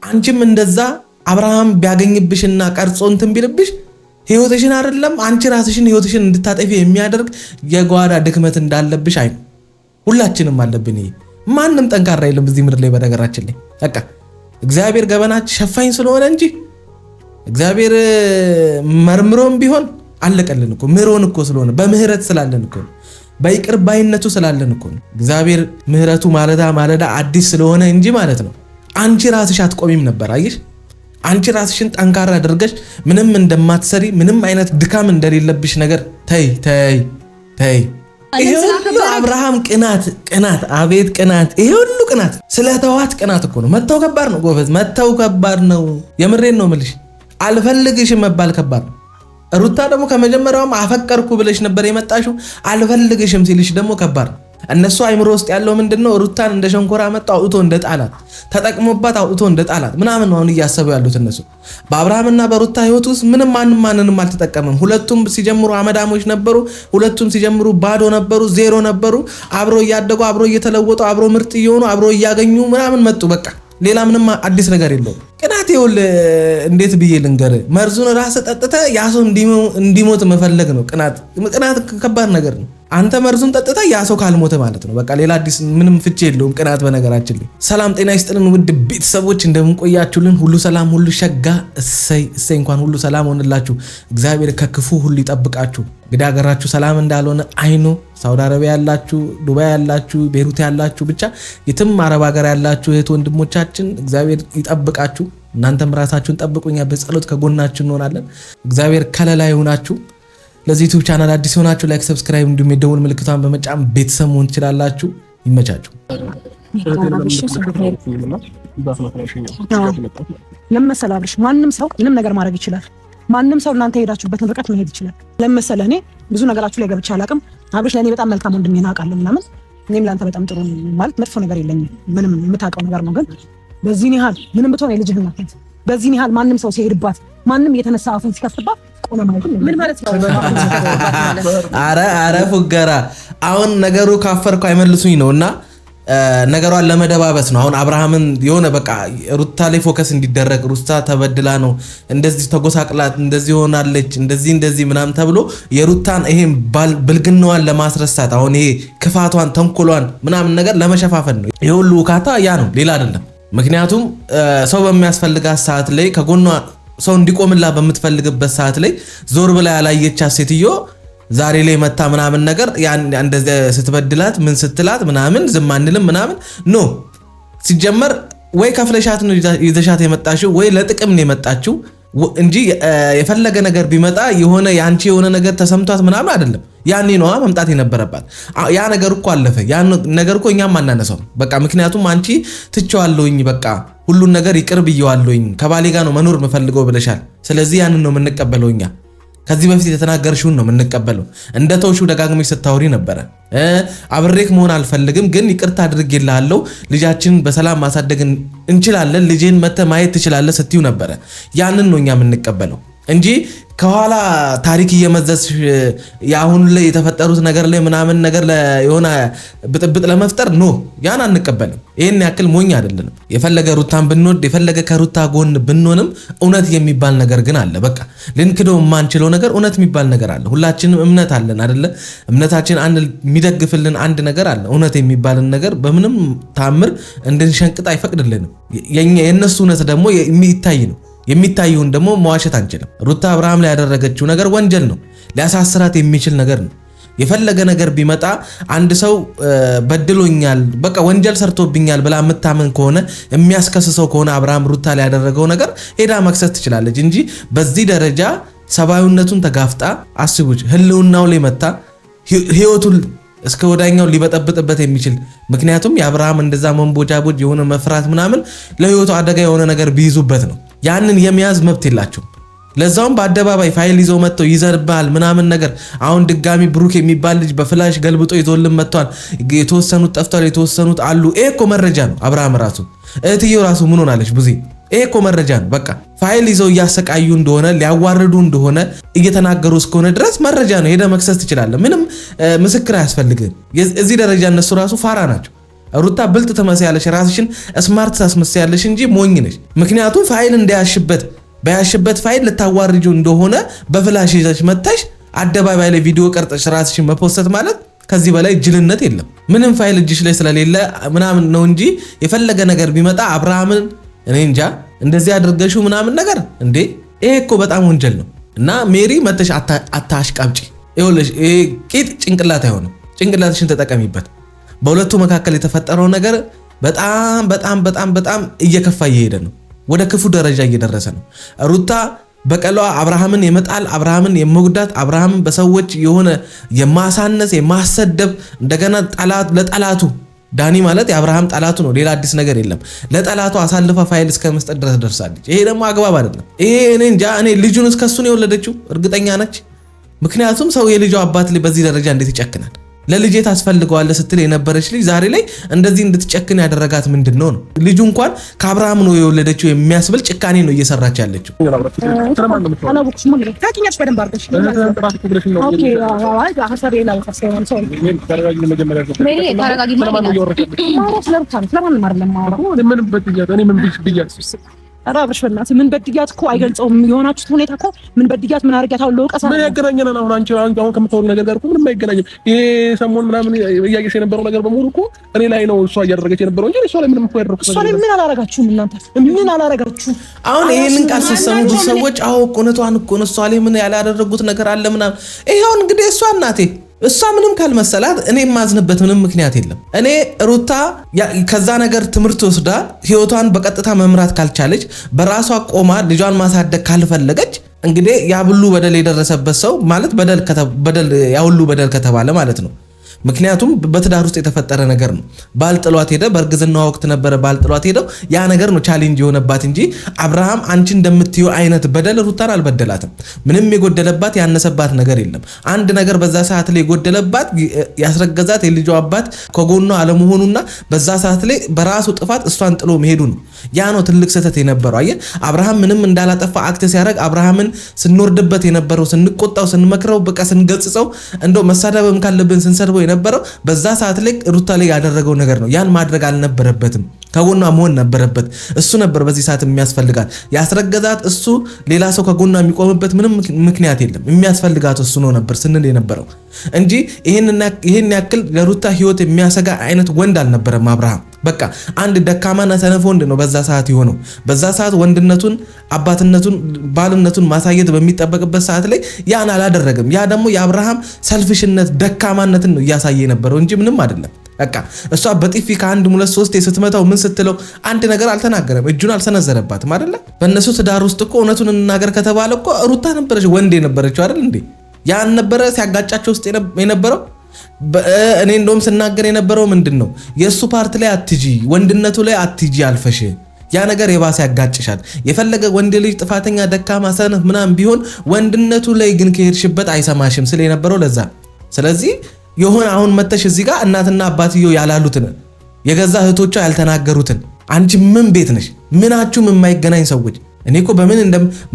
አንቺም እንደዛ አብርሃም ቢያገኝብሽና ቀርጾ እንትን ቢልብሽ ህይወትሽን አይደለም አንቺ ራስሽን ህይወትሽን እንድታጠፊ የሚያደርግ የጓዳ ድክመት እንዳለብሽ አይ ሁላችንም አለብን። ማንም ጠንካራ የለም በዚህ ምድር ላይ በነገራችን ላይ በቃ እግዚአብሔር ገበናች ሸፋኝ ስለሆነ እንጂ እግዚአብሔር መርምሮም ቢሆን አለቀልን እኮ ምሮን እኮ ስለሆነ በምህረት ስላለን እኮ በይቅር ባይነቱ ስላለን እኮ እግዚአብሔር ምህረቱ ማለዳ አዲስ ስለሆነ እንጂ ማለት ነው። አንቺ ራስሽ አትቆሚም ነበር አየሽ። አንቺ ራስሽን ጠንካራ አድርገሽ ምንም እንደማትሰሪ ምንም አይነት ድካም እንደሌለብሽ ነገር ተይ ይሄ ሁሉ አብርሃም ቅናት አቤት ቅናት ይሄ ሁሉ ቅናት ስለተዋት ቅናት እኮ ነው። መተው ከባድ ነው ጎበዝ መተው ከባድ ነው። የምሬን ነው የምልሽ አልፈልግሽም መባል ከባድ ነው። ሩታ ደግሞ ከመጀመሪያውም አፈቀርኩ ብለሽ ነበር የመጣሽው አልፈልግሽም ሲልሽ ደግሞ ከባድ ነው። እነሱ አይምሮ ውስጥ ያለው ምንድነው ሩታን እንደ ሸንኮራ መጣ አውጥቶ እንደ ጣላት ተጠቅሞባት አውጥቶ እንደ ጣላት ምናምን ነው እያሰቡ ያሉት እነሱ። በአብርሃምና በሩታ ህይወት ውስጥ ምንም ማንንም አልተጠቀመም። ሁለቱም ሲጀምሩ አመዳሞች ነበሩ። ሁለቱም ሲጀምሩ ባዶ ነበሩ፣ ዜሮ ነበሩ። አብሮ እያደጉ አብሮ እየተለወጡ አብሮ ምርጥ እየሆኑ አብሮ እያገኙ ምናምን መጡ። በቃ ሌላ ምንም አዲስ ነገር የለውም። ቅናት ይውል እንዴት ብዬ ልንገር መርዙን ራስ ጠጥተ ያሰው እንዲሞት መፈለግ ነው። ቅናት ከባድ ነገር ነው። አንተ መርዙን ጠጥታ ያ ሰው ካልሞተ ማለት ነው። በቃ ሌላ አዲስ ምንም ፍቺ የለውም ቅናት በነገራችን ላይ። ሰላም ጤና ይስጥልን ውድ ቤተሰቦች እንደምንቆያችሁልን ሁሉ ሰላም ሁሉ ሸጋ እሰይ እንኳን ሁሉ ሰላም ሆነላችሁ። እግዚአብሔር ከክፉ ሁሉ ይጠብቃችሁ። እንግዲህ ሀገራችሁ ሰላም እንዳልሆነ አይኖ ሳውዲ አረቢያ ያላችሁ፣ ዱባይ ያላችሁ፣ ቤሩት ያላችሁ ብቻ የትም አረብ ሀገር ያላችሁ እህት ወንድሞቻችን እግዚአብሔር ይጠብቃችሁ። እናንተም ራሳችሁን ጠብቁኛ በጸሎት ከጎናችሁ እንሆናለን። እግዚአብሔር ከለላ ይሁናችሁ። ለዚህ ዩቲዩብ ቻናል አዲስ ሆናችሁ ላይክ ሰብስክራይብ እንዲሁም የደወል ምልክቷን በመጫን ቤተሰብ መሆን ትችላላችሁ። ይመቻችሁ። ለምሳሌ አብርሽ ማንንም ሰው ምንም ነገር ማድረግ ይችላል። ማንም ሰው እናንተ ሄዳችሁበትን ርቀት መሄድ ይችላል። ለምሳሌ እኔ ብዙ ነገራችሁ ላይ ገብቼ አላውቅም። አብርሽ ለኔ በጣም መልካም ወንድሜ ነው አውቃለሁ ምናምን እኔም ላንተ በጣም ጥሩ ማለት መጥፎ ነገር የለኝም ምንም የምታውቀው ነገር ነው። ግን በዚህ ያህል ምንም ብትሆን የልጅህ እናት በዚህ ያህል ማንም ሰው ሲሄድባት ማንም የተነሳ አፉን ሲከፍትባት ቆመ ማለት ምን ማለት ነው? አረ ፉገራ አሁን ነገሩ ካፈርኩ አይመልሱኝ ነውና ነገሯን ለመደባበስ ነው። አሁን አብርሃምን የሆነ በቃ ሩታ ላይ ፎከስ እንዲደረግ ሩታ ተበድላ ነው እንደዚህ ተጎሳቅላት እንደዚህ ሆናለች እንደዚህ ምናምን ተብሎ የሩታን ይሄን ብልግናዋን ለማስረሳት አሁን ይሄ ክፋቷን ተንኮሏን ምናምን ነገር ለመሸፋፈን ነው። ይሄ ሁሉ ካታ ያ ነው ሌላ አይደለም። ምክንያቱም ሰው በሚያስፈልጋት ሰዓት ላይ ከጎኗ ሰው እንዲቆምላ በምትፈልግበት ሰዓት ላይ ዞር ብላ ያላየቻት ሴትዮ ዛሬ ላይ መታ ምናምን ነገር እንደዚህ ስትበድላት ምን ስትላት ምናምን ዝም አንልም ምናምን ኖ ሲጀመር ወይ ከፍለሻት ነው ይዘሻት የመጣችው ወይ ለጥቅም ነው የመጣችው እንጂ የፈለገ ነገር ቢመጣ የሆነ ያንቺ የሆነ ነገር ተሰምቷት ምናምን አይደለም። ያኔ ነው መምጣት የነበረባት። ያ ነገር እኮ አለፈ። ያ ነገር እኮ እኛም ማናነሳው በቃ ምክንያቱም አንቺ ትቼዋለሁኝ በቃ ሁሉን ነገር ይቅር ብየዋለሁኝ ከባሌ ጋር ነው መኖር መፈልገው ብለሻል። ስለዚህ ያንን ነው የምንቀበለው እኛ ከዚህ በፊት የተናገርሽውን ነው የምንቀበለው። እንደ ተውሽው ደጋግመሽ ስታወሪ ነበረ። አብሬክ መሆን አልፈልግም ግን ይቅርታ አድርጌልሃለሁ ልጃችንን በሰላም ማሳደግ እንችላለን ልጄን መተ ማየት ትችላለህ ስትዩ ነበረ። ያንን ነው እኛ የምንቀበለው እንጂ ከኋላ ታሪክ እየመዘዝሽ ያሁን ላይ የተፈጠሩት ነገር ላይ ምናምን ነገር የሆነ ብጥብጥ ለመፍጠር ነው ያን አንቀበልም። ይሄን ያክል ሞኝ አይደለንም። የፈለገ ሩታን ብንወድ የፈለገ ከሩታ ጎን ብንሆንም እውነት የሚባል ነገር ግን አለ። በቃ ልንክደው የማንችለው ነገር እውነት የሚባል ነገር አለ። ሁላችንም እምነት አለን አይደለ? እምነታችን አንድ የሚደግፍልን አንድ ነገር አለ። እውነት የሚባልን ነገር በምንም ታምር እንድንሸንቅጥ አይፈቅድልንም። የነሱ እውነት ደግሞ የሚታይ ነው። የሚታየውን ደግሞ መዋሸት አንችልም። ሩታ አብርሃም ላይ ያደረገችው ነገር ወንጀል ነው። ሊያሳስራት የሚችል ነገር ነው። የፈለገ ነገር ቢመጣ አንድ ሰው በድሎኛል በቃ ወንጀል ሰርቶብኛል ብላ የምታምን ከሆነ የሚያስከስሰው ከሆነ አብርሃም ሩታ ላይ ያደረገው ነገር ሄዳ መክሰስ ትችላለች እንጂ በዚህ ደረጃ ሰብአዊነቱን ተጋፍጣ አስቡች ህልውናው ላይ መታ ህይወቱን እስከ ወዳኛው ሊበጠብጥበት የሚችል ምክንያቱም የአብርሃም እንደዛ መንቦጃቦጅ የሆነ መፍራት ምናምን ለህይወቱ አደጋ የሆነ ነገር ቢይዙበት ነው። ያንን የሚያዝ መብት የላቸው። ለዛውም በአደባባይ ፋይል ይዘው መጥተው ይዘርባል ምናምን ነገር። አሁን ድጋሚ ብሩክ የሚባል ልጅ በፍላሽ ገልብጦ ይዞልን መጥቷል። የተወሰኑት ጠፍቷል የተወሰኑት አሉ። ይሄ እኮ መረጃ ነው። አብርሃም ራሱ እህትየው ራሱ ምን ሆናለች ብዙ ይሄ እኮ መረጃ ነው። በቃ ፋይል ይዘው እያሰቃዩ እንደሆነ ሊያዋርዱ እንደሆነ እየተናገሩ እስከሆነ ድረስ መረጃ ነው። ሄደ መክሰስ ትችላለህ። ምንም ምስክር አያስፈልግም። እዚህ ደረጃ እነሱ ራሱ ፋራ ናቸው። ሩታ ብልጥ ትመስያለሽ፣ ራስሽን ስማርት ታስመስያለሽ እንጂ ሞኝ ነሽ። ምክንያቱም ፋይል በያሽበት ፋይል ልታዋርጂው እንደሆነ በፍላሽ ይዘሽ መጥተሽ አደባባይ ላይ ቪዲዮ ቀርጠሽ ራስሽን መፖስት ማለት ከዚህ በላይ ጅልነት የለም። ምንም ፋይል እጅሽ ላይ ስለሌለ ምናምን ነው እንጂ የፈለገ ነገር ቢመጣ አብርሃምን እኔ እንጃ እንደዚህ አድርገሽው ምናምን ነገር እንዴ ይሄ እኮ በጣም ወንጀል ነው። እና ሜሪ መተሽ አታሽቃብጪ። ይኸውልሽ ይሄ ቂጥ ጭንቅላት አይሆንም፣ ጭንቅላትሽን ተጠቀሚበት። በሁለቱ መካከል የተፈጠረው ነገር በጣም በጣም በጣም በጣም እየከፋ እየሄደ ነው፣ ወደ ክፉ ደረጃ እየደረሰ ነው። ሩታ በቀሏ አብርሃምን የመጣል አብርሃምን የመጉዳት አብርሃምን በሰዎች የሆነ የማሳነስ የማሰደብ እንደገና ለጠላቱ ዳኒ ማለት የአብርሃም ጠላቱ ነው፣ ሌላ አዲስ ነገር የለም። ለጠላቱ አሳልፋ ፋይል እስከ መስጠት ድረስ ደርሳለች። ይሄ ደግሞ አግባብ አይደለም። ይሄ እኔ እንጃ። እኔ ልጁን እስከሱ ነው የወለደችው እርግጠኛ ነች። ምክንያቱም ሰው የልጇ አባት ላይ በዚህ ደረጃ እንዴት ይጨክናል? ለልጄ ታስፈልገዋለህ ስትል የነበረች ልጅ ዛሬ ላይ እንደዚህ እንድትጨክን ያደረጋት ምንድነው ነው? ልጁ እንኳን ከአብርሃም ነው የወለደችው የሚያስብል ጭካኔ ነው እየሰራች ያለችው። ኧረ አብርሽ በእናትህ ምን በድያት እኮ አይገልጸውም። የሆናችሁት ሁኔታ እኮ ምን በድያት ምን አድርጊያት አሁን ለውቀሳ ምን ያገናኘናል? አሁን ከምታወሩ ነገር ጋር እኮ ምንም አይገናኝም። ይሄ ሰሞን ምናምን እያየሽ የነበረው ነገር በሙሉ እኮ እኔ ላይ ነው እሷ እያደረገች የነበረው እንጂ እሷ ላይ ምንም እኮ ያደረኩት እሷ ላይ ምን አላረጋችሁም እናንተ? ምን አላረጋችሁም? አሁን ይሄንን ቃል ስትሰሙ ብዙ ሰዎች አዎ እውነቷን እኮ ነው እሷ ላይ ምን ያላደረጉት ነገር አለ ምናምን። ይሄው እንግዲህ እሷ እናቴ እሷ ምንም ካልመሰላት እኔ የማዝንበት ምንም ምክንያት የለም። እኔ ሩታ ከዛ ነገር ትምህርት ወስዳ ህይወቷን በቀጥታ መምራት ካልቻለች በራሷ ቆማ ልጇን ማሳደግ ካልፈለገች እንግዲህ ያ ሁሉ በደል የደረሰበት ሰው ማለት በደል ያ ሁሉ በደል ከተባለ ማለት ነው። ምክንያቱም በትዳር ውስጥ የተፈጠረ ነገር ነው። ባልጥሏት ሄደ፣ በእርግዝናዋ ወቅት ነበረ ባልጥሏት ሄደው። ያ ነገር ነው ቻሌንጅ የሆነባት እንጂ አብርሃም አንቺ እንደምትዩ አይነት በደል ሩታን አልበደላትም። ምንም የጎደለባት ያነሰባት ነገር የለም። አንድ ነገር በዛ ሰዓት ላይ የጎደለባት ያስረገዛት የልጇ አባት ከጎኗ አለመሆኑና በዛ ሰዓት ላይ በራሱ ጥፋት እሷን ጥሎ መሄዱ ነው። ያ ነው ትልቅ ስህተት የነበረው። አየህ አብርሃም ምንም እንዳላጠፋ አክት ሲያደርግ አብርሃምን ስንወርድበት የነበረው ስንቆጣው፣ ስንመክረው፣ በቃ ስንገጽጸው እንደው መሳደብም ካለብን ስንሰድበው የነበረው በዛ ሰዓት ላይ ሩታ ላይ ያደረገው ነገር ነው። ያን ማድረግ አልነበረበትም። ከጎኗ መሆን ነበረበት። እሱ ነበር በዚህ ሰዓት የሚያስፈልጋት። ያስረገዛት እሱ፣ ሌላ ሰው ከጎኗ የሚቆምበት ምንም ምክንያት የለም። የሚያስፈልጋት እሱ ነው ነበር ስንል የነበረው እንጂ ይሄን ያክል ለሩታ ህይወት የሚያሰጋ አይነት ወንድ አልነበረም አብርሃም። በቃ አንድ ደካማና ሰነፍ ወንድ ነው በዛ ሰዓት የሆነው። በዛ ሰዓት ወንድነቱን፣ አባትነቱን፣ ባልነቱን ማሳየት በሚጠበቅበት ሰዓት ላይ ያን አላደረገም። ያ ደግሞ የአብርሃም ሰልፍሽነት ደካማነትን ነው እያሳየ የነበረው እንጂ ምንም አይደለም። በቃ እሷ በጥፊ ከአንድ ሁለት ሶስት ስትመታው ምን ስትለው አንድ ነገር አልተናገረም፣ እጁን አልሰነዘረባትም አይደለ? በእነሱ ትዳር ውስጥ እኮ እውነቱን እንናገር ከተባለ እኮ ሩታ ነበረች ወንድ የነበረችው አይደል እንዴ? ያን ነበረ ሲያጋጫቸው ውስጥ የነበረው። እኔ እንደውም ስናገር የነበረው ምንድነው የሱ ፓርት ላይ አትጂ፣ ወንድነቱ ላይ አትጂ አልፈሽ። ያ ነገር የባሰ ያጋጭሻል። የፈለገ ወንድ ልጅ ጥፋተኛ፣ ደካማ፣ ሰነፍ ምናምን ቢሆን ወንድነቱ ላይ ግን ከሄድሽበት አይሰማሽም ስለ የነበረው ለዛ። ስለዚህ የሆነ አሁን መተሽ እዚህ ጋር እናትና አባትየው ያላሉትን የገዛ እህቶቿ ያልተናገሩትን አንቺ ምን ቤት ነሽ? ምናችሁም የማይገናኝ ሰዎች። እኔ እኮ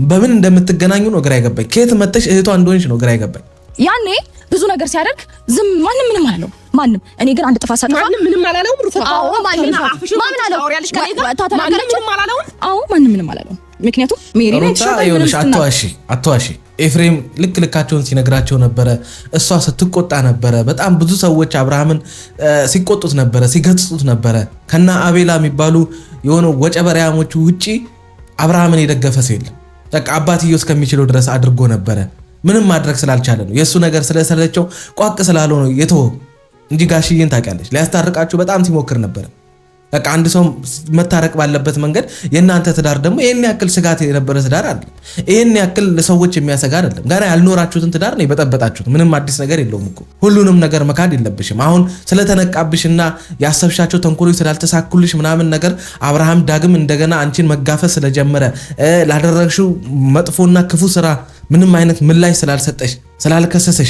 በምን እንደምትገናኙ ነው ግራ ይገባኝ። ከየት መተሽ እህቷ እንደሆነች ነው ግራ ይገባኝ። ያኔ ብዙ ነገር ሲያደርግ ዝም ማንም ምንም አላለው። ማንም እኔ ግን አንድ ጥፋት ሳጠፋ ማንም ምንም አላለው። አዎ ማንም ምንም አላለው። ምክንያቱም ሜሪ ነች። አትዋሺ። ኤፍሬም ልካቸውን ሲነግራቸው ነበረ። እሷ ስትቆጣ ነበረ። በጣም ብዙ ሰዎች አብርሃምን ሲቆጡት ነበረ፣ ሲገጽጹት ነበረ። ከና አቤላ የሚባሉ የሆነ ወጨበሪያሞቹ ውጪ አብርሃምን የደገፈ ሰው የለም። በቃ አባትየው እስከሚችለው ድረስ አድርጎ ነበረ። ምንም ማድረግ ስላልቻለ ነው፣ የሱ ነገር ስለሰለቸው ቋቅ ስላለው ነው የተወው እንጂ ጋሽዬን ታውቂያለሽ ሊያስታርቃችሁ በጣም ሲሞክር ነበር። በቃ አንድ ሰው መታረቅ ባለበት መንገድ የእናንተ ትዳር ደግሞ ይሄን ያክል ስጋት የነበረ ትዳር አይደለም። ይሄን ያክል ለሰዎች የሚያሰጋ አይደለም። ገና ያልኖራችሁትን ትዳር ነው የበጠበጣችሁት። ምንም አዲስ ነገር የለውም እኮ። ሁሉንም ነገር መካድ የለብሽም። አሁን ስለተነቃብሽና ያሰብሻቸው ተንኮሎች ስላልተሳኩልሽ ምናምን ነገር አብርሃም ዳግም እንደገና አንቺን መጋፈስ ስለጀመረ ላደረግሽው መጥፎና ክፉ ስራ ምንም አይነት ምላሽ ስላልሰጠሽ፣ ስላልከሰሰሽ፣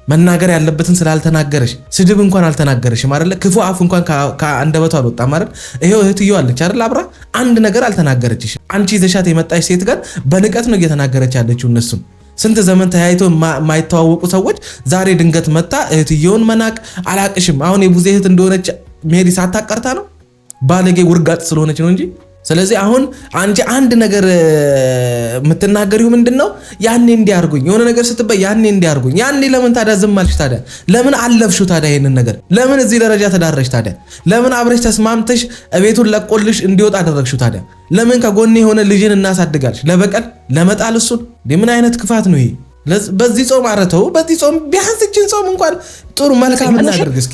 መናገር ያለበትን ስላልተናገረሽ፣ ስድብ እንኳን አልተናገረሽም አይደለ? ክፉ አፍ እንኳን ከአንደበቱ አልወጣም አይደል? ይሄው እህትየው አለች አይደል? አብራ አንድ ነገር አልተናገረችሽ። አንቺ ይዘሻት የመጣሽ ሴት ጋር በንቀት ነው እየተናገረች ያለችው። እነሱም ስንት ዘመን ተያይቶ የማይተዋወቁ ሰዎች ዛሬ ድንገት መጣ እህትየውን መናቅ። አላቅሽም አሁን የቡዜ እህት እንደሆነች ሜሪ ሳታቀርታ ነው ባለጌ ውርጋጥ ስለሆነች ነው እንጂ። ስለዚህ አሁን አንቺ አንድ ነገር የምትናገሪው ምንድነው? ያኔ እንዲያርጉኝ የሆነ ነገር ስትበይ ያኔ እንዲያርጉኝ። ያኔ ለምን ታዲያ ዝም አልሽ ታዲያ? ለምን አለፍሽው ታዲያ? ይሄንን ነገር ለምን እዚህ ደረጃ ተዳረሽ ታዲያ? ለምን አብረሽ ተስማምተሽ ቤቱን ለቆልሽ እንዲወጣ አደረግሽው ታዲያ? ለምን ከጎኔ የሆነ ልጅን እናሳድጋልሽ? ለበቀል ለመጣል እሱን ምን አይነት ክፋት ነው ይሄ? በዚህ ጾም አረተው በዚህ ጾም ቢያንስ እችን ጾም እንኳን ጥሩ መልካም እናደርግ እስኪ።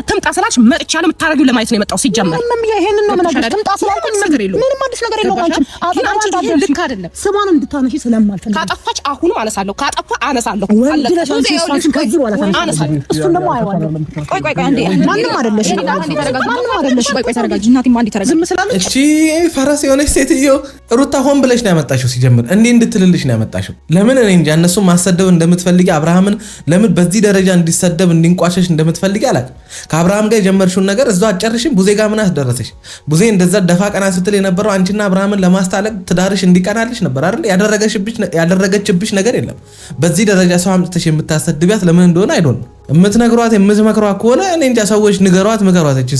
ተምጣ ስላልሽ መጥቻለሁ የምታረጊው ለማየት ነው የመጣው። ሲጀመር ይሄንን ነው ማለት ተምጣ ስላልኩኝ ምንም አዲስ ነገር የለውም። አንቺ ልክ አይደለም። ስሟን እንድታነሺ ስለማልፈልግ ካጠፋች አሁንም አነሳለሁ፣ ካጠፋ አነሳለሁ። እሱን ደግሞ አይዋለሁ። ቆይ አንዴ ማንም አይደለሽ፣ ማንም አይደለሽ። ቆይ ተረጋጊ እናቴ። ማን ተረጋጊ። ዝም ስላለች እቺ ፈረስ የሆነች ሴትዮ ሩታ ሆን ብለሽ ነው ያመጣሽው። ሲጀምር እንዴ እንድትልልሽ ነው ያመጣሽው። ለምን እኔ እንጃ እነሱ ማሰደብ እንደምትፈልጊ አብርሃምን ለምን በዚህ ደረጃ እንዲሰደብ እንዲንቋሸሽ እንደምትፈልጊ አላውቅም። ከአብርሃም ጋር የጀመርሽውን ነገር እዛው አጨርሽም። ቡዜ ጋር ምን አስደረሰሽ? ቡዜ እንደዛ ደፋ ቀና ስትል የነበረው አንቺና አብርሃምን ለማስታለቅ ትዳርሽ እንዲቀናልሽ ነበር አይደል? ያደረገችብሽ ነገር የለም። በዚህ ደረጃ ሰው አምጥተሽ የምታሰድቢያት ለምን እንደሆነ አይዶን የምትነግሯት የምትመክሯት ከሆነ እኔ እንጃ። ሰዎች ንገሯት፣ ምከሯት። እቺ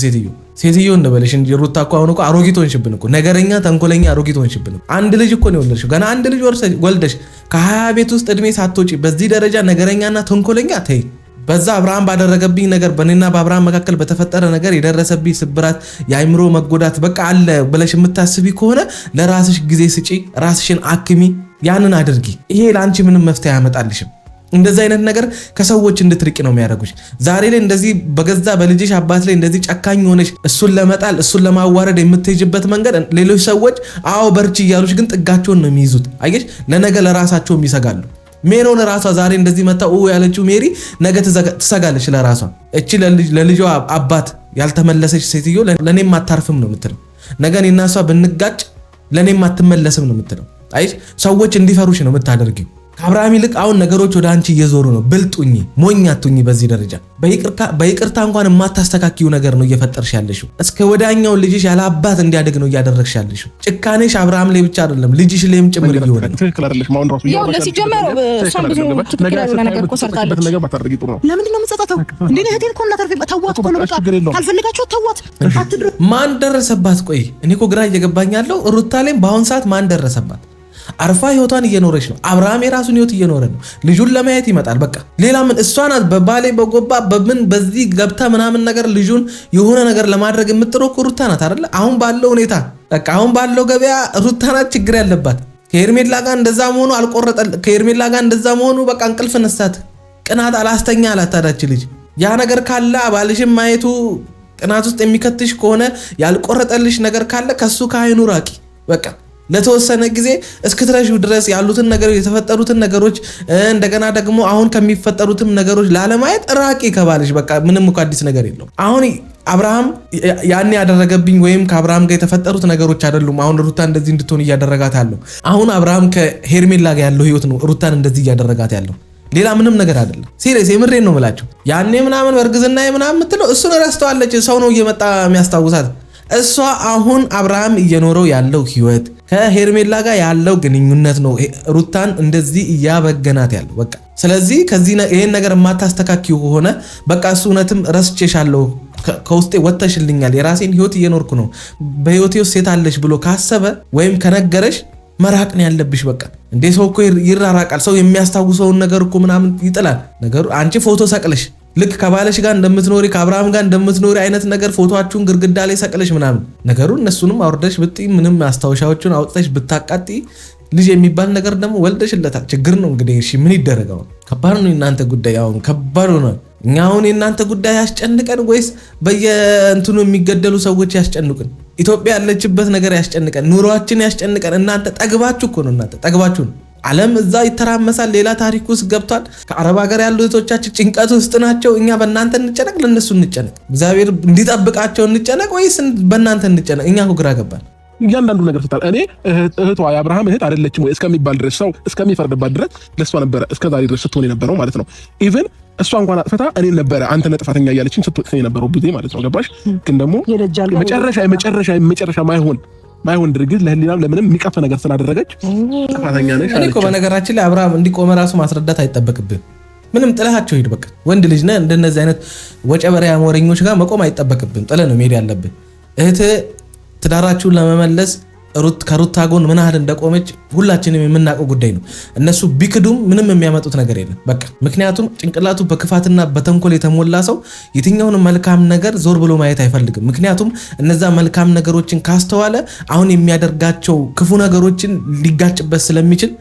ሴትዮ እንደበለሽ እንጂ ሩታ እኮ አሁን እኮ አሮጊት ሆንሽብን እኮ፣ ነገረኛ ተንኮለኛ አሮጊት ሆንሽብን። አንድ ልጅ እኮ ነው የወለድሽው። ገና አንድ ልጅ ወልደሽ ከ20 ቤት ውስጥ እድሜ ሳትወጪ በዚህ ደረጃ ነገረኛና ተንኮለኛ ተይ። በዛ አብርሃም ባደረገብኝ ነገር በኔና በአብርሃም መካከል በተፈጠረ ነገር የደረሰብኝ ስብራት የአይምሮ መጎዳት በቃ አለ ብለሽ የምታስቢ ከሆነ ለራስሽ ጊዜ ስጪ፣ ራስሽን አክሚ፣ ያንን አድርጊ። ይሄ ለአንቺ ምንም መፍትሄ አያመጣልሽም። እንደዚህ አይነት ነገር ከሰዎች እንድትርቂ ነው የሚያደርጉሽ። ዛሬ ላይ እንደዚህ በገዛ በልጅሽ አባት ላይ እንደዚህ ጨካኝ ሆነሽ እሱን ለመጣል እሱን ለማዋረድ የምትሄጅበት መንገድ ሌሎች ሰዎች አዎ በርቺ እያሉሽ ግን ጥጋቸውን ነው የሚይዙት። አየሽ፣ ለነገ ለራሳቸውም ይሰጋሉ። ሜሮን ራሷ ዛሬ እንደዚህ መጣ ያለችው ሜሪ ነገ ትሰጋለች ለራሷ። እቺ ለልጇ አባት ያልተመለሰች ሴትዮ ለኔም አታርፍም ነው የምትለው። ነገ እኔና እሷ ብንጋጭ ለኔም አትመለስም ነው የምትለው። አይሽ ሰዎች እንዲፈሩሽ ነው የምታደርጊው። ከአብርሃም ይልቅ አሁን ነገሮች ወደ አንቺ እየዞሩ ነው። ብልጡኝ ሞኝ አትሁኝ። በዚህ ደረጃ በይቅርታ እንኳን የማታስተካክዩ ነገር ነው እየፈጠርሽ ያለሽው። እስከ ወዳኛው ልጅሽ ያለ አባት እንዲያደግ ነው እያደረግሽ ያለሽው። ጭካኔሽ አብርሃም ላይ ብቻ አይደለም ልጅሽ ላይም ጭምር እየሆነ ነው። ትክክል አይደለሽም። አሁን ራሱ ያው ለሲጀመር እሷን ብዙ ትክክል ያልሆነ ነገር እኮ ሰርታለች። ለምንድን ነው የምትጸጸተው? እንዴ እህቴን እኮ እናተርፊ ተዋት እኮ ነው በቃ። ካልፈልጋችሁ ተዋት፣ አትድሩ። ማን ደረሰባት? ቆይ እኔ እኮ ግራ እየገባኝ ያለው ሩታ ላይም በአሁን ሰዓት ማን ደረሰባት? አርፋ ህይወቷን እየኖረች ነው። አብርሃም የራሱን ህይወት እየኖረ ነው። ልጁን ለማየት ይመጣል። በቃ ሌላ ምን እሷ ናት በባሌ በጎባ በምን በዚህ ገብታ ምናምን ነገር ልጁን የሆነ ነገር ለማድረግ የምትጥረው ሩታ ናት አይደለ? አሁን ባለው ሁኔታ በቃ አሁን ባለው ገበያ ሩታ ናት ችግር ያለባት። ከሄርሜላ ጋር እንደዛ መሆኑ ከሄርሜላ ጋር እንደዛ መሆኑ በቃ እንቅልፍ ነሳት። ቅናት አላስተኛ አላታዳች ልጅ ያ ነገር ካለ ባልሽም ማየቱ ቅናት ውስጥ የሚከትሽ ከሆነ ያልቆረጠልሽ ነገር ካለ ከሱ ከአይኑ ራቂ በቃ ለተወሰነ ጊዜ እስክትረሺው ድረስ ያሉትን ነገሮች የተፈጠሩትን ነገሮች እንደገና ደግሞ አሁን ከሚፈጠሩትም ነገሮች ላለማየት ራቂ ከባልሽ። በቃ ምንም እኮ አዲስ ነገር የለውም። አሁን አብርሃም ያኔ ያደረገብኝ ወይም ከአብርሃም ጋር የተፈጠሩት ነገሮች አይደሉም አሁን ሩታ እንደዚህ እንድትሆን እያደረጋት ያለው። አሁን አብርሃም ከሄርሜላ ጋር ያለው ህይወት ነው ሩታን እንደዚህ እያደረጋት ያለው፣ ሌላ ምንም ነገር አይደለም። ሲሪየስ የምሬን ነው የምላቸው። ያኔ ምናምን በእርግዝና ምናምን የምትለው እሱን ረስተዋለች። ሰው ነው እየመጣ የሚያስታውሳት። እሷ አሁን አብርሃም እየኖረው ያለው ህይወት ከሄርሜላ ጋር ያለው ግንኙነት ነው ሩታን እንደዚህ እያበገናት ያለው በቃ። ስለዚህ ይሄን ነገር የማታስተካክዩ ከሆነ በቃ እሱ እውነትም ረስቼሻለሁ፣ ከውስጤ ወጥተሽልኛል፣ የራሴን ህይወት እየኖርኩ ነው፣ በህይወቴ ውስጥ ሴት አለሽ ብሎ ካሰበ ወይም ከነገረሽ መራቅ ነው ያለብሽ። በቃ እንዴ ሰው እኮ ይራራቃል። ሰው የሚያስታውሰውን ነገር እኮ ምናምን ይጥላል ነገሩ። አንቺ ፎቶ ሰቅለሽ ልክ ከባለሽ ጋር እንደምትኖሪ ከአብርሃም ጋር እንደምትኖሪ አይነት ነገር ፎቶአችሁን ግድግዳ ላይ ሰቅለሽ ምናምን ነገሩ እነሱንም አውርደሽ ብትይ ምንም ማስታወሻዎቹን አውጥተሽ ብታቃጢ ልጅ የሚባል ነገር ደግሞ ወልደሽለታል። ችግር ነው እንግዲህ። እሺ ምን ይደረጋው? ከባድ ነው የእናንተ ጉዳይ። አሁን ከባድ ነው። እኛ አሁን የእናንተ ጉዳይ ያስጨንቀን ወይስ በየእንትኑ የሚገደሉ ሰዎች ያስጨንቁን? ኢትዮጵያ ያለችበት ነገር ያስጨንቀን? ኑሯችን ያስጨንቀን? እናንተ ጠግባችሁ እኮ ነው። እናንተ ጠግባችሁ ነው። ዓለም እዛ ይተራመሳል፣ ሌላ ታሪክ ውስጥ ገብቷል። ከአረብ ሀገር ያሉ እህቶቻችን ጭንቀት ውስጥ ናቸው። እኛ በእናንተ እንጨነቅ፣ ለነሱ እንጨነቅ? እግዚአብሔር እንዲጠብቃቸው እንጨነቅ ወይስ በእናንተ እንጨነቅ? እኛ እኮ ግራ ገባን። እያንዳንዱ ነገር ስታል እኔ እህቷ የአብርሃም እህት አይደለችም ወይ እስከሚባል ድረስ ሰው እስከሚፈርድባት ድረስ ለሷ ነበረ እስከዛሬ ድረስ ስትሆን የነበረው ማለት ነው። ኢቭን እሷ እንኳን አጥፍታ እኔ ነበረ አንተ ነህ ጥፋተኛ እያለችኝ ስትወቅሰኝ የነበረው ጊዜ ማለት ነው። ገባሽ? ግን ደግሞ መጨረሻ ማይሆን ድርጊት ለህሊናም ለምንም የሚቀፍ ነገር ስላደረገች ጥፋተኛ ነሽ። እኔ እኮ በነገራችን ላይ አብርሃም እንዲቆመ ራሱ ማስረዳት አይጠበቅብህም። ምንም ጥለሃቸው ሂድ በቃ ወንድ ልጅ ነህ እንደነዚህ አይነት ወጨበሪያ ሞረኞች ጋር መቆም አይጠበቅብን ጥለ ነው መሄድ ያለብን እህት ትዳራችሁን ለመመለስ ከሩታ ጎን ምን ያህል እንደቆመች ሁላችንም የምናውቀው ጉዳይ ነው እነሱ ቢክዱም ምንም የሚያመጡት ነገር የለም በቃ ምክንያቱም ጭንቅላቱ በክፋትና በተንኮል የተሞላ ሰው የትኛውንም መልካም ነገር ዞር ብሎ ማየት አይፈልግም ምክንያቱም እነዛ መልካም ነገሮችን ካስተዋለ አሁን የሚያደርጋቸው ክፉ ነገሮችን ሊጋጭበት ስለሚችል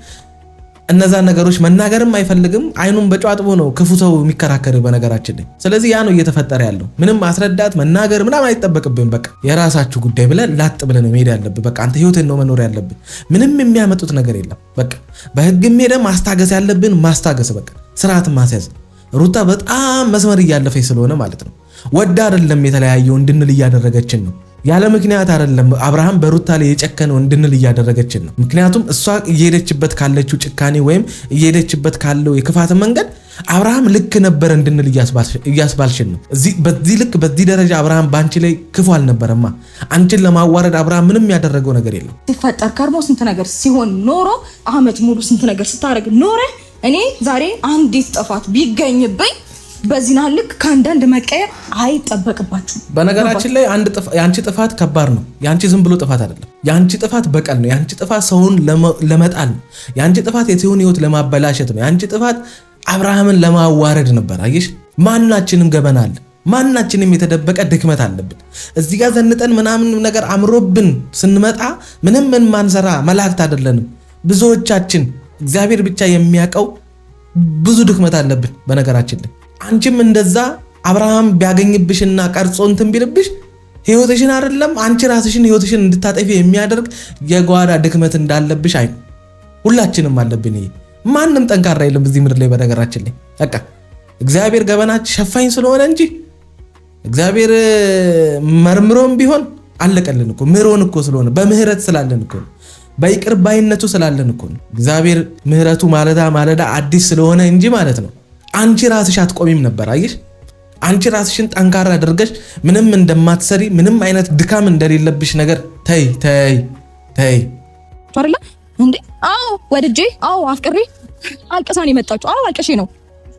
እነዛ ነገሮች መናገርም አይፈልግም አይኑን በጨዋጥቦ ነው ክፉ ሰው የሚከራከር በነገራችን ላይ ስለዚህ ያ ነው እየተፈጠረ ያለው ምንም ማስረዳት መናገር ምናምን አይጠበቅብን በቃ የራሳችሁ ጉዳይ ብለ ላጥ ብለ ነው መሄድ ያለብህ በቃ አንተ ህይወትን ነው መኖር ያለብህ ምንም የሚያመጡት ነገር የለም በቃ በህግም ሄደ ማስታገስ ያለብን ማስታገስ በቃ ስርዓት ማስያዝ ሩታ በጣም መስመር እያለፈች ስለሆነ ማለት ነው ወዳ አይደለም የተለያየው እንድንል እያደረገችን ነው ያለ ምክንያት አይደለም አብርሃም በሩታ ላይ የጨከነው እንድንል እያደረገችን ነው ምክንያቱም እሷ እየሄደችበት ካለችው ጭካኔ ወይም እየሄደችበት ካለው የክፋት መንገድ አብርሃም ልክ ነበር እንድንል እያስባልሽን ነው በዚህ ልክ በዚህ ደረጃ አብርሃም ባንቺ ላይ ክፉ አልነበረማ አንቺን ለማዋረድ አብርሃም ምንም ያደረገው ነገር የለም ሲፈጠር ከርሞ ስንት ነገር ሲሆን ኖሮ አመት ሙሉ ስንት ነገር ስታረግ ኖረ እኔ ዛሬ አንዲት ጥፋት ቢገኝብኝ በዚህና ልክ ካንዳንድ መቀየር አይጠበቅባችሁም በነገራችን ላይ ያንቺ ጥፋት ከባድ ነው ያንቺ ዝም ብሎ ጥፋት አይደለም ያንቺ ጥፋት በቀል ነው ያንቺ ጥፋት ሰውን ለመጣል ነው ያንቺ ጥፋት የትሁን ህይወት ለማበላሸት ነው ያንቺ ጥፋት አብርሃምን ለማዋረድ ነበር አየሽ ማናችንም ገበናል ማናችንም የተደበቀ ድክመት አለብን እዚህ ጋር ዘንጠን ምናምን ነገር አምሮብን ስንመጣ ምንም ምን ማንሰራ መላእክት አይደለንም ብዙዎቻችን እግዚአብሔር ብቻ የሚያቀው ብዙ ድክመት አለብን በነገራችን ላይ አንቺም እንደዛ አብርሃም ቢያገኝብሽና ቀርጾ እንትን ቢልብሽ ህይወትሽን አይደለም አንቺ ራስሽን ህይወትሽን እንድታጠፊ የሚያደርግ የጓዳ ድክመት እንዳለብሽ አይ ሁላችንም አለብን ይሄ ማንንም ጠንካራ የለም በዚህ ምድር ላይ በነገራችን ላይ በቃ እግዚአብሔር ገበናች ሸፋኝ ስለሆነ እንጂ እግዚአብሔር መርምሮም ቢሆን አለቀልን እኮ ምሮን እኮ ስለሆነ በምህረት ስላለን እኮ በይቅር ባይነቱ ስላለን እኮ እግዚአብሔር ምህረቱ ማለዳ አዲስ ስለሆነ እንጂ ማለት ነው አንቺ ራስሽ አትቆሚም ነበር አየሽ አንቺ ራስሽን ጠንካራ አድርገሽ ምንም እንደማትሰሪ ምንም አይነት ድካም እንደሌለብሽ ነገር ተይ አይደለ እንዴ አዎ ወድጄ አዎ አፍቅሬ አልቀሳን የመጣችሁ አዎ አልቀሼ ነው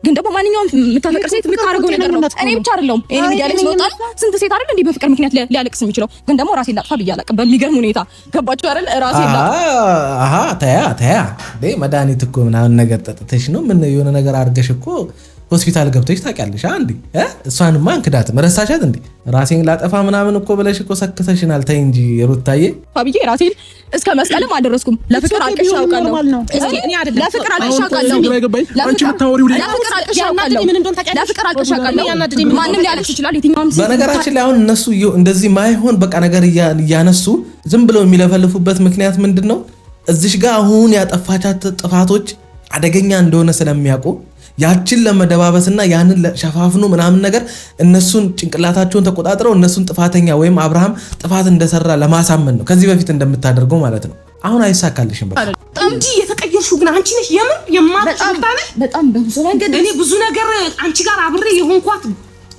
ግን ደግሞ ማንኛውም የምታፈቅር ሴት የምታረገው ነገር ነው እኔ ብቻ አይደለም እኔ ሚዲያ ላይ ስለወጣ ስንት ሴት አይደል እንዴ በፍቅር ምክንያት ሊያለቅስ የሚችለው ግን ደግሞ ራሴን ላጥፋ ብያለሁ በሚገርም ሁኔታ ገባችሁ አይደል ራሴን ላጥፋ ታያ መድኃኒት እኮ ምናምን ነገር ጠጥተሽ ነው ምን የሆነ ነገር አድርገሽ እኮ ሆስፒታል ገብተሽ ታውቂያለሽ አንዴ እሷንማ እንክዳትም ረሳሻት እንዴ ራሴን ላጠፋ ምናምን እኮ ብለሽ እኮ ሰክተሽናል ተይ እንጂ ሩታዬ ፋብዬ ራሴን እስከ መስቀልም አልደረስኩም ለፍቅር አልቀሽ አውቃለሁ እስኪ እኔ አይደለም ለፍቅር አልቀሽ አውቃለሁ አንቺ ብታወሪው ለፍቅር አልቀሽ አውቃለሁ ለፍቅር አልቀሽ አውቃለሁ ማንንም ሊያለቅስ ይችላል የትኛውም ሴት በነገራችን ላይ አሁን እነሱ እንደዚህ ማይሆን በቃ ነገር እያነሱ ዝም ብለው የሚለፈልፉበት ምክንያት ምንድነው እዚሽ ጋር አሁን ያጠፋቻት ጥፋቶች አደገኛ እንደሆነ ስለሚያውቁ ያችን ለመደባበስና ያንን ለሸፋፍኑ ምናምን ነገር እነሱን ጭንቅላታቸውን ተቆጣጥረው እነሱን ጥፋተኛ ወይም አብርሃም ጥፋት እንደሰራ ለማሳመን ነው ከዚህ በፊት እንደምታደርገው ማለት ነው አሁን አይሳካልሽም በቃ እንጂ የተቀየርሽው ግን አንቺ ነሽ የማትጣጣነሽ በጣም በብዙ መንገድ እኔ ብዙ ነገር አንቺ ጋር አብሬ የሆንኳት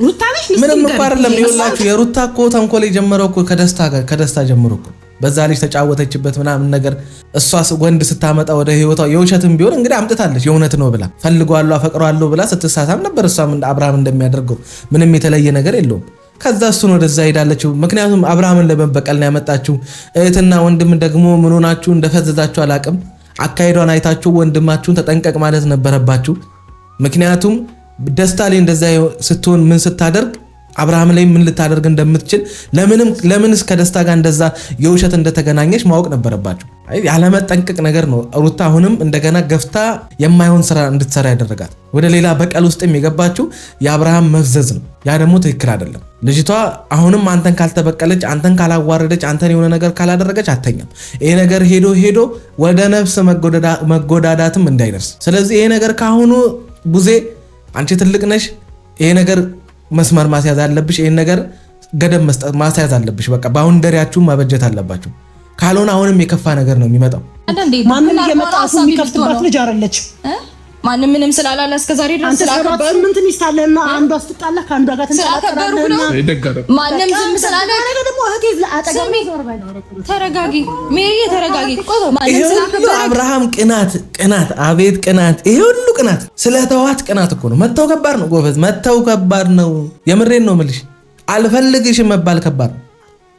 ሩታ ነሽ ምንም እኮ አይደለም ይኸውላችሁ የሩታ እኮ ተንኮል የጀመረው እኮ ከደስታ ጀምሮ እኮ በዛ ልጅ ተጫወተችበት ምናምን ነገር እሷስ ወንድ ስታመጣ ወደ ህይወቷ የውሸትም ቢሆን እንግዲህ አምጥታለች የእውነት ነው ብላ ፈልጓለሁ አፈቅሯለሁ ብላ ስትሳሳም ነበር እሷም አብርሃም እንደሚያደርገው ምንም የተለየ ነገር የለውም ከዛ እሱን ወደዛ ሄዳለችው ምክንያቱም አብርሃምን ለመበቀል ነው ያመጣችው እህትና ወንድም ደግሞ ምን ሆናችሁ እንደፈዘዛችሁ አላቅም አካይዷን አይታችሁ ወንድማችሁን ተጠንቀቅ ማለት ነበረባችሁ ምክንያቱም ደስታ ላይ እንደዛ ስትሆን ምን ስታደርግ አብርሃም ላይ ምን ልታደርግ እንደምትችል ለምንስ ከደስታ ጋር እንደዛ የውሸት እንደተገናኘሽ ማወቅ ነበረባችሁ ያለ መጠንቀቅ ነገር ነው ሩታ አሁንም እንደገና ገፍታ የማይሆን ስራ እንድትሰራ ያደረጋት ወደ ሌላ በቀል ውስጥም የገባችው የአብርሃም መፍዘዝ ነው ያ ደግሞ ትክክል አይደለም ልጅቷ አሁንም አንተን ካልተበቀለች አንተን ካላዋረደች አንተን የሆነ ነገር ካላደረገች አተኛም ይሄ ነገር ሄዶ ወደ ነፍስ መጎዳዳትም እንዳይደርስ ስለዚህ ይሄ ነገር ካሁኑ ቡዜ አንቺ ትልቅ ነሽ ይሄ ነገር መስመር ማስያዝ አለብሽ ይሄን ነገር ገደብ ማስያዝ አለብሽ በቃ ባውንደሪያችሁን ማበጀት አለባችሁ ካልሆነ አሁንም የከፋ ነገር ነው የሚመጣው ማንንም እየመጣ አፉ የሚከፍትባት ልጅ አይደለች ማንም ምንም ስላላለ እስከዛሬ ድረስ ስላከበሩ ምን ትንሽ ታለና አንዷ ስትጣላ ካንዷ ጋር ተንጠላጠላና ማንም ዝም ስላለ ደግሞ እህቴ አጠገብ ተረጋጊ ሜሪ ተረጋጊ። ይሄ ሁሉ አብርሃም ቅናት አቤት ቅናት! ይሄ ሁሉ ቅናት ስለተዋት ቅናት እኮ ነው። መተው ከባድ ነው ጎበዝ፣ መተው ከባድ ነው። የምሬን ነው የምልሽ። አልፈልግሽም መባል ከባድ ነው።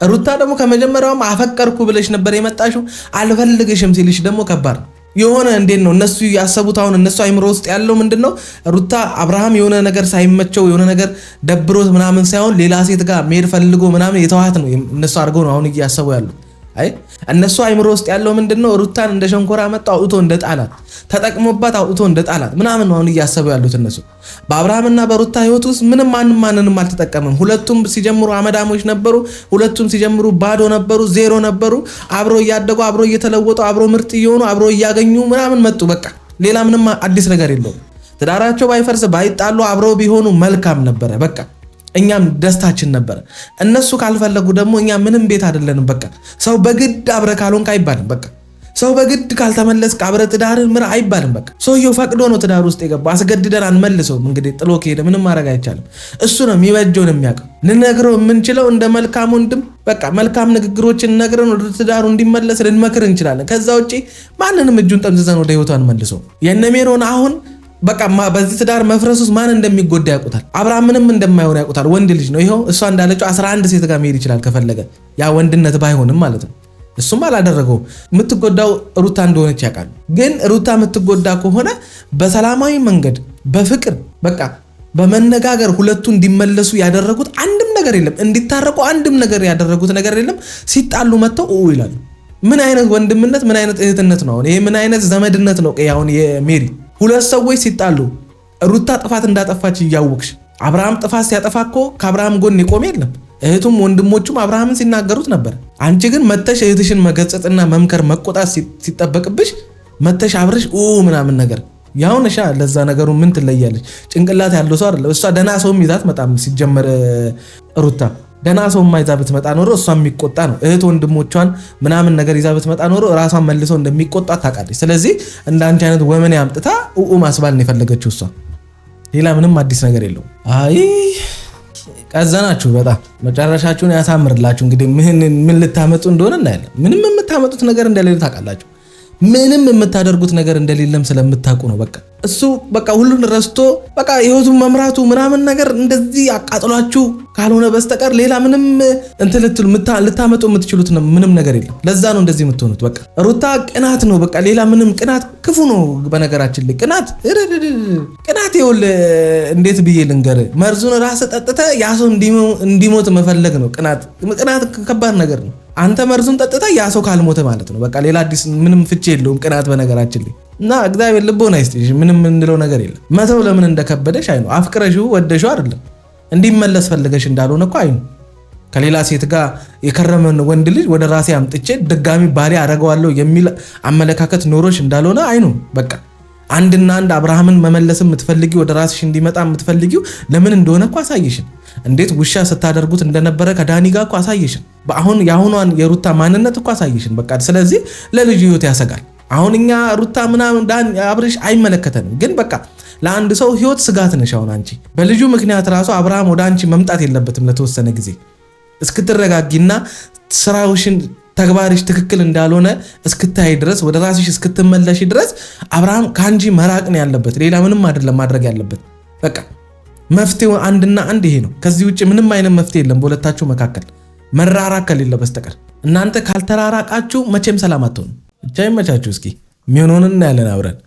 ሩታ ደግሞ ከመጀመሪያውም አፈቀርኩ ብለሽ ነበር የመጣሽው። አልፈልግሽም ሲልሽ ደግሞ ከባድ ነው። የሆነ እንዴት ነው እነሱ ያሰቡት? አሁን እነሱ አይምሮ ውስጥ ያለው ምንድነው? ሩታ አብርሃም የሆነ ነገር ሳይመቸው የሆነ ነገር ደብሮት ምናምን ሳይሆን ሌላ ሴት ጋር መሄድ ፈልጎ ምናምን የተዋት ነው እነሱ አድርገው ነው አሁን እያሰቡ ያሉት። አይ እነሱ አይምሮ ውስጥ ያለው ምንድነው? ሩታን እንደ ሸንኮራ መጣ አውጥቶ እንደ ጣላት፣ ተጠቅሞባት አውጥቶ እንደ ጣላት ምናምን ነው አሁን እያሰቡ ያሉት እነሱ። በአብርሃምና በሩታ ህይወት ውስጥ ምንም ማንንም አልተጠቀመም። ሁለቱም ሲጀምሩ አመዳሞች ነበሩ። ሁለቱም ሲጀምሩ ባዶ ነበሩ፣ ዜሮ ነበሩ። አብሮ እያደጉ አብሮ እየተለወጡ አብሮ ምርጥ እየሆኑ አብሮ እያገኙ ምናምን መጡ። በቃ ሌላ ምንም አዲስ ነገር የለውም። ትዳራቸው ባይፈርስ ባይጣሉ አብሮ ቢሆኑ መልካም ነበረ። በቃ እኛም ደስታችን ነበረ። እነሱ ካልፈለጉ ደግሞ እኛ ምንም ቤት አይደለንም። በቃ ሰው በግድ አብረ ካልሆንክ አይባልም። በቃ ሰው በግድ ካልተመለስክ አብረ ትዳርን ምራ አይባልም። በቃ ሰውየው ፈቅዶ ነው ትዳር ውስጥ የገባው። አስገድደን አንመልሰውም። እንግዲህ ጥሎ ከሄደ ምንም ማድረግ አይቻልም። እሱ ነው የሚበጀውን የሚያውቀው። ልነግረው የምንችለው እንደ መልካም ወንድም በቃ መልካም ንግግሮችን ነግረን ወደ ትዳሩ እንዲመለስ ልንመክር እንችላለን። ከዛ ውጪ ማንንም እጁን ጠምዝዘን ወደ ህይወቱ አንመልሰው። የነሜሮን አሁን በቃ በዚህ ትዳር መፍረስ ውስጥ ማን እንደሚጎዳ ያውቁታል። አብርሃም ምንም እንደማይሆን ያውቁታል። ወንድ ልጅ ነው። ይኸው እሷ እንዳለችው 11 ሴት ጋር መሄድ ይችላል ከፈለገ። ያ ወንድነት ባይሆንም ማለት ነው። እሱም አላደረገው። የምትጎዳው ሩታ እንደሆነች ያውቃሉ። ግን ሩታ የምትጎዳ ከሆነ በሰላማዊ መንገድ በፍቅር በቃ በመነጋገር ሁለቱ እንዲመለሱ ያደረጉት አንድም ነገር የለም። እንዲታረቁ አንድም ነገር ያደረጉት ነገር የለም። ሲጣሉ መጥተው ይላሉ። ምን አይነት ወንድምነት ምን አይነት እህትነት ነው? ይሄ ምን አይነት ዘመድነት ነው? አሁን የሜሪ ሁለት ሰዎች ሲጣሉ ሩታ ጥፋት እንዳጠፋች እያወቅሽ አብርሃም ጥፋት ሲያጠፋ እኮ ከአብርሃም ጎን የቆመ የለም። እህቱም ወንድሞቹም አብርሃምን ሲናገሩት ነበር። አንቺ ግን መተሽ እህትሽን መገጸጽና መምከር መቆጣት ሲጠበቅብሽ መተሽ አብረሽ ምናምን ነገር ያው ነሻ። ለዛ ነገሩ ምን ትለያለሽ? ጭንቅላት ያለው ሰው አይደለም። እሷ ደና ሰውም ይዛት መጣም ሲጀመር ሩታ ደና ሰው ማይዛ ብትመጣ ኖሮ እሷ የሚቆጣ ነው። እህት ወንድሞቿን ምናምን ነገር ይዛ ብትመጣ ኖሮ ራሷን መልሰው እንደሚቆጣ ታውቃለች። ስለዚህ እንዳንቺ አይነት ወመኔ አምጥታ ማስባል ነው የፈለገችው እሷ። ሌላ ምንም አዲስ ነገር የለውም። አይ ቀዘናችሁ በጣም መጨረሻችሁን ያሳምርላችሁ። እንግዲህ ምን ልታመጡ እንደሆነ እናያለን። ምንም የምታመጡት ነገር እንደሌለ ታውቃላችሁ። ምንም የምታደርጉት ነገር እንደሌለም ስለምታውቁ ነው። በቃ እሱ በቃ ሁሉን ረስቶ በቃ ህይወቱን መምራቱ ምናምን ነገር እንደዚህ አቃጥሏችሁ ካልሆነ በስተቀር ሌላ ምንም ልታመጡ የምትችሉት ምንም ነገር የለም። ለዛ ነው እንደዚህ የምትሆኑት። በቃ ሩታ ቅናት ነው በቃ ሌላ ምንም። ቅናት ክፉ ነው በነገራችን ላይ ቅናት ይኸውል እንዴት ብዬ ልንገር፣ መርዙን ራስህ ጠጥተህ ያ ሰው እንዲሞት መፈለግ ነው። ቅናት ከባድ ነገር ነው። አንተ መርዙን ጠጥተህ ያ ሰው ካልሞተ ማለት ነው። በቃ ሌላ አዲስ ምንም ፍቺ የለውም ቅናት በነገራችን ላይ። እና እግዚአብሔር ልቦና ይስጥሽ። ምንም እንለው ነገር የለም። መተው ለምን እንደከበደሽ አይኑ። አፍቅረሽው ወደሽው አይደለም እንዲመለስ ፈልገሽ እንዳልሆነ እኮ አይኑ። ከሌላ ሴት ጋር የከረመን ወንድ ልጅ ወደ ራሴ አምጥቼ ድጋሚ ባሪ አደርገዋለሁ የሚል አመለካከት ኖሮሽ እንዳልሆነ አይኑ። በቃ አንድና አንድ አብርሃምን መመለስ የምትፈልጊው ወደ ራስሽ እንዲመጣ የምትፈልጊው ለምን እንደሆነ እኮ አሳየሽን። እንዴት ውሻ ስታደርጉት እንደነበረ ከዳኒ ጋር እኮ አሳየሽን። በአሁን የአሁኗን የሩታ ማንነት እኮ አሳየሽን። በቃ ስለዚህ ለልጅ ህይወት ያሰጋል። አሁን እኛ ሩታ ምናምን ዳኒ አብርሽ አይመለከተንም። ግን በቃ ለአንድ ሰው ህይወት ስጋት ነሽ። አሁን አንቺ በልጁ ምክንያት ራሱ አብርሃም ወደ አንቺ መምጣት የለበትም ለተወሰነ ጊዜ እስክትረጋጊና ስራውሽን ተግባርሽ ትክክል እንዳልሆነ እስክታይ ድረስ ወደ ራስሽ እስክትመለሽ ድረስ አብርሃም ካንጂ መራቅ ነው ያለበት። ሌላ ምንም አይደለም ማድረግ ያለበት። በቃ መፍትሄው አንድና አንድ ይሄ ነው። ከዚህ ውጪ ምንም አይነት መፍትሄ የለም በሁለታችሁ መካከል መራራቅ ከሌለ በስተቀር። እናንተ ካልተራራቃችሁ መቼም ሰላም አትሆኑ። ብቻ ይመቻችሁ። እስኪ የሚሆነውን እናያለን አብረን።